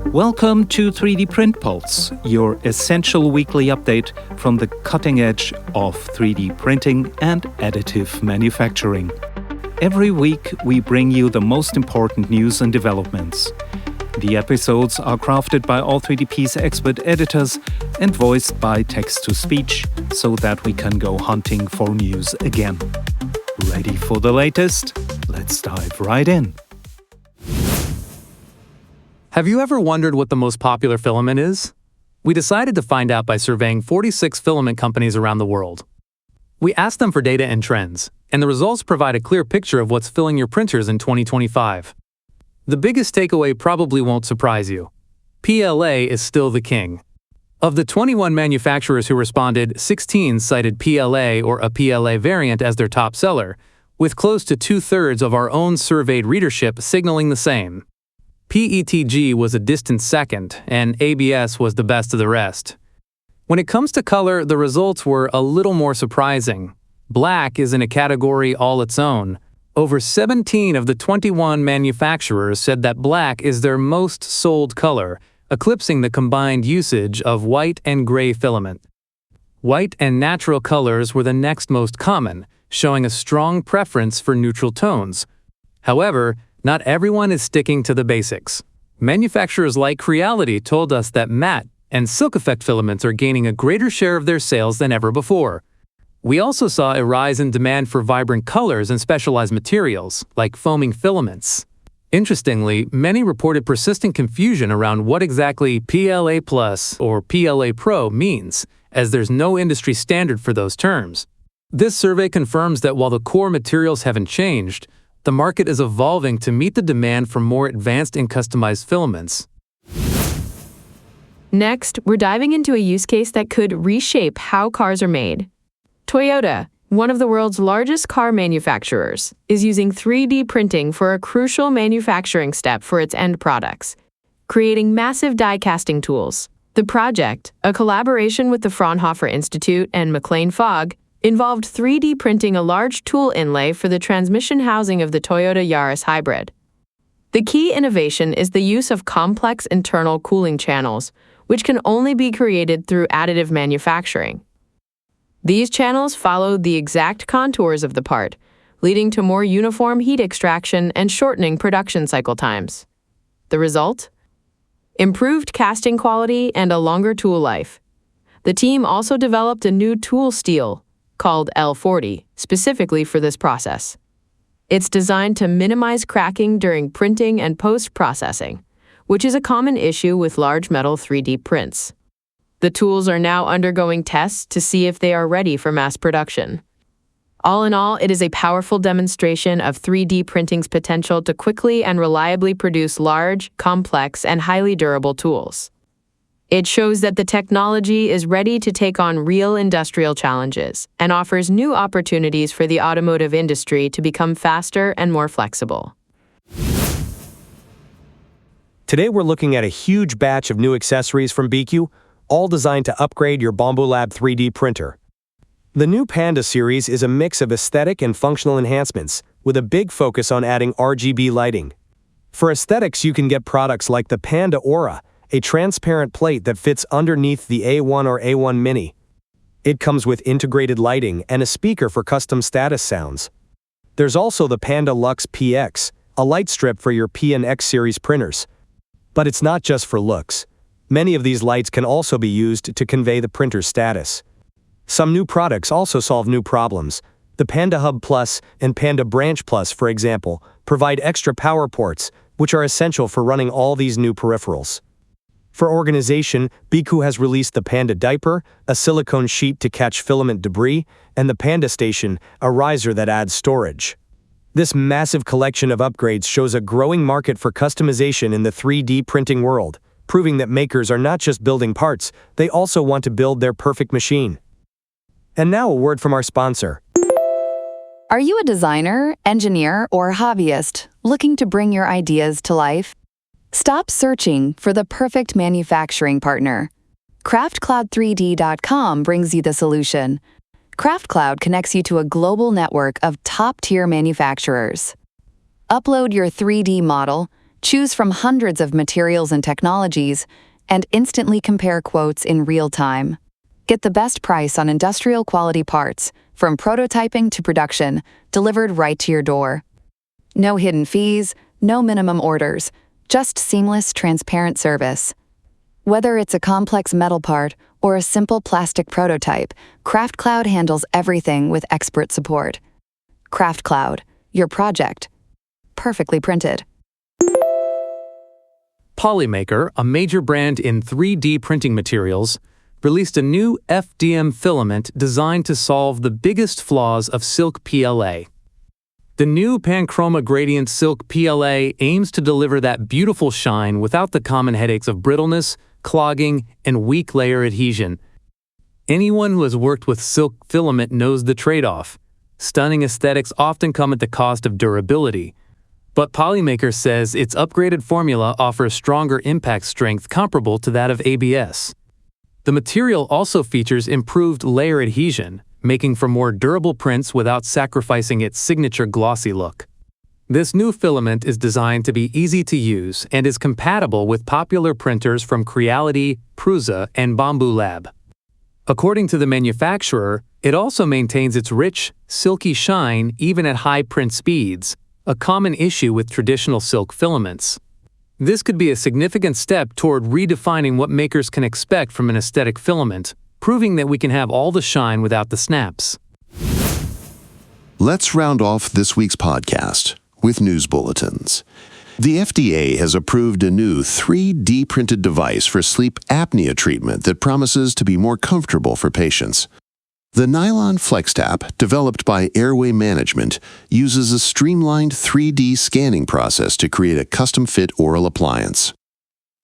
Welcome to 3D Print Pulse, your essential weekly update from the cutting edge of 3D printing and additive manufacturing. Every week, we bring you the most important news and developments. The episodes are crafted by All3DP's expert editors and voiced by text-to-speech so that we can go hunting for news again. Ready for the latest? Let's dive right in. Have you ever wondered what the most popular filament is? We decided to find out by surveying 46 filament companies around the world. We asked them for data and trends, and the results provide a clear picture of what's filling your printers in 2025. The biggest takeaway probably won't surprise you. PLA is still the king. Of the 21 manufacturers who responded, 16 cited PLA or a PLA variant as their top seller, with close to two-thirds of our own surveyed readership signaling the same. PETG was a distant second, and ABS was the best of the rest. When it comes to color, the results were a little more surprising. Black is in a category all its own. Over 17 of the 21 manufacturers said that black is their most sold color, eclipsing the combined usage of white and gray filament. White and natural colors were the next most common, showing a strong preference for neutral tones. However, not everyone is sticking to the basics. Manufacturers like Creality told us that matte and silk effect filaments are gaining a greater share of their sales than ever before. We also saw a rise in demand for vibrant colors and specialized materials, like foaming filaments. Interestingly, many reported persistent confusion around what exactly PLA Plus or PLA Pro means, as there's no industry standard for those terms. This survey confirms that while the core materials haven't changed, the market is evolving to meet the demand for more advanced and customized filaments. Next, we're diving into a use case that could reshape how cars are made. Toyota, one of the world's largest car manufacturers, is using 3D printing for a crucial manufacturing step for its end products, creating massive die casting tools. The project, a collaboration with the Fraunhofer Institute and McLean Fogg, involved 3D printing a large tool inlay for the transmission housing of the Toyota Yaris hybrid. The key innovation is the use of complex internal cooling channels, which can only be created through additive manufacturing. These channels follow the exact contours of the part, leading to more uniform heat extraction and shortening production cycle times. The result? Improved casting quality and a longer tool life. The team also developed a new tool steel, called L40, specifically for this process. It's designed to minimize cracking during printing and post-processing, which is a common issue with large metal 3D prints. The tools are now undergoing tests to see if they are ready for mass production. All in all, it is a powerful demonstration of 3D printing's potential to quickly and reliably produce large, complex, and highly durable tools. It shows that the technology is ready to take on real industrial challenges and offers new opportunities for the automotive industry to become faster and more flexible. Today we're looking at a huge batch of new accessories from Biqu, all designed to upgrade your Bambu Lab 3D printer. The new Panda series is a mix of aesthetic and functional enhancements, with a big focus on adding RGB lighting. For aesthetics, you can get products like the Panda Aura, a transparent plate that fits underneath the A1 or A1 Mini. It comes with integrated lighting and a speaker for custom status sounds. There's also the Panda Lux PX, a light strip for your P and X series printers. But it's not just for looks. Many of these lights can also be used to convey the printer's status. Some new products also solve new problems. The Panda Hub Plus and Panda Branch Plus, for example, provide extra power ports, which are essential for running all these new peripherals. For organization, Biqu has released the Panda Diaper, a silicone sheet to catch filament debris, and the Panda Station, a riser that adds storage. This massive collection of upgrades shows a growing market for customization in the 3D printing world, proving that makers are not just building parts, they also want to build their perfect machine. And now a word from our sponsor. Are you a designer, engineer, or hobbyist looking to bring your ideas to life? Stop searching for the perfect manufacturing partner. Craftcloud3D.com brings you the solution. Craftcloud connects you to a global network of top-tier manufacturers. Upload your 3D model, choose from hundreds of materials and technologies, and instantly compare quotes in real time. Get the best price on industrial quality parts, from prototyping to production, delivered right to your door. No hidden fees, no minimum orders, just seamless, transparent service. Whether it's a complex metal part or a simple plastic prototype, Craftcloud handles everything with expert support. Craftcloud, your project, perfectly printed. Polymaker, a major brand in 3D printing materials, released a new FDM filament designed to solve the biggest flaws of silk PLA. The new Panchroma Gradient Silk PLA aims to deliver that beautiful shine without the common headaches of brittleness, clogging, and weak layer adhesion. Anyone who has worked with silk filament knows the trade-off. Stunning aesthetics often come at the cost of durability. But Polymaker says its upgraded formula offers stronger impact strength comparable to that of ABS. The material also features improved layer adhesion, making for more durable prints without sacrificing its signature glossy look. This new filament is designed to be easy to use and is compatible with popular printers from Creality, Prusa, and Bambu Lab. According to the manufacturer, it also maintains its rich, silky shine even at high print speeds, a common issue with traditional silk filaments. This could be a significant step toward redefining what makers can expect from an aesthetic filament, proving that we can have all the shine without the snaps. Let's round off this week's podcast with news bulletins. The FDA has approved a new 3D printed device for sleep apnea treatment that promises to be more comfortable for patients. The Nylon FlexTap, developed by Airway Management, uses a streamlined 3D scanning process to create a custom-fit oral appliance.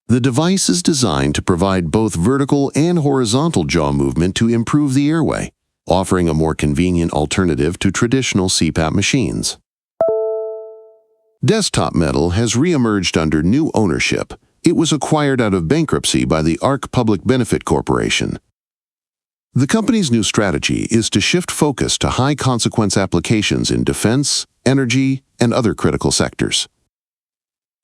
The device is designed to provide both vertical and horizontal jaw movement to improve the airway, offering a more convenient alternative to traditional CPAP machines. Desktop Metal has re-emerged under new ownership. It was acquired out of bankruptcy by the ARC Public Benefit Corporation. The company's new strategy is to shift focus to high-consequence applications in defense, energy, and other critical sectors.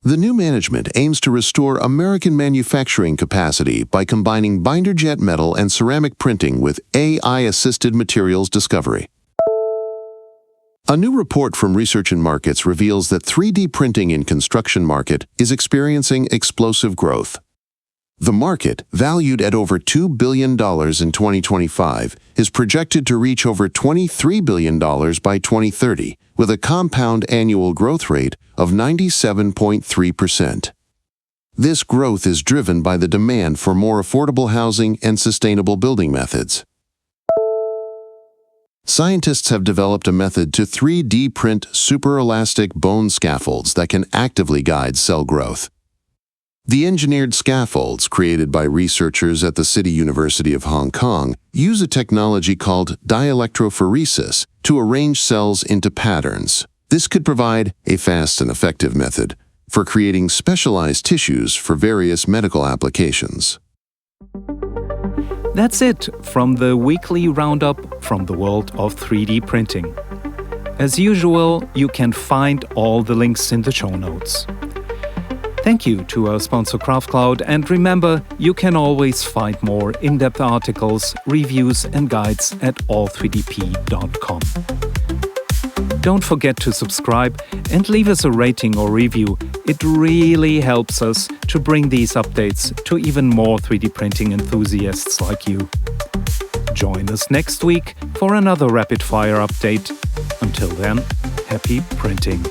The new management aims to restore American manufacturing capacity by combining binder jet metal and ceramic printing with AI-assisted materials discovery. A new report from Research and Markets reveals that 3D printing in construction market is experiencing explosive growth. The market, valued at over $2 billion in 2025, is projected to reach over $23 billion by 2030, with a compound annual growth rate of 97.3%. This growth is driven by the demand for more affordable housing and sustainable building methods. Scientists have developed a method to 3D print superelastic bone scaffolds that can actively guide cell growth. The engineered scaffolds, created by researchers at the City University of Hong Kong, use a technology called dielectrophoresis to arrange cells into patterns. This could provide a fast and effective method for creating specialized tissues for various medical applications. That's it from the weekly roundup from the world of 3D printing. As usual, you can find all the links in the show notes. Thank you to our sponsor Craftcloud, and remember, you can always find more in-depth articles, reviews and guides at all3dp.com. Don't forget to subscribe and leave us a rating or review. It really helps us to bring these updates to even more 3D printing enthusiasts like you. Join us next week for another rapid-fire update. Until then, happy printing.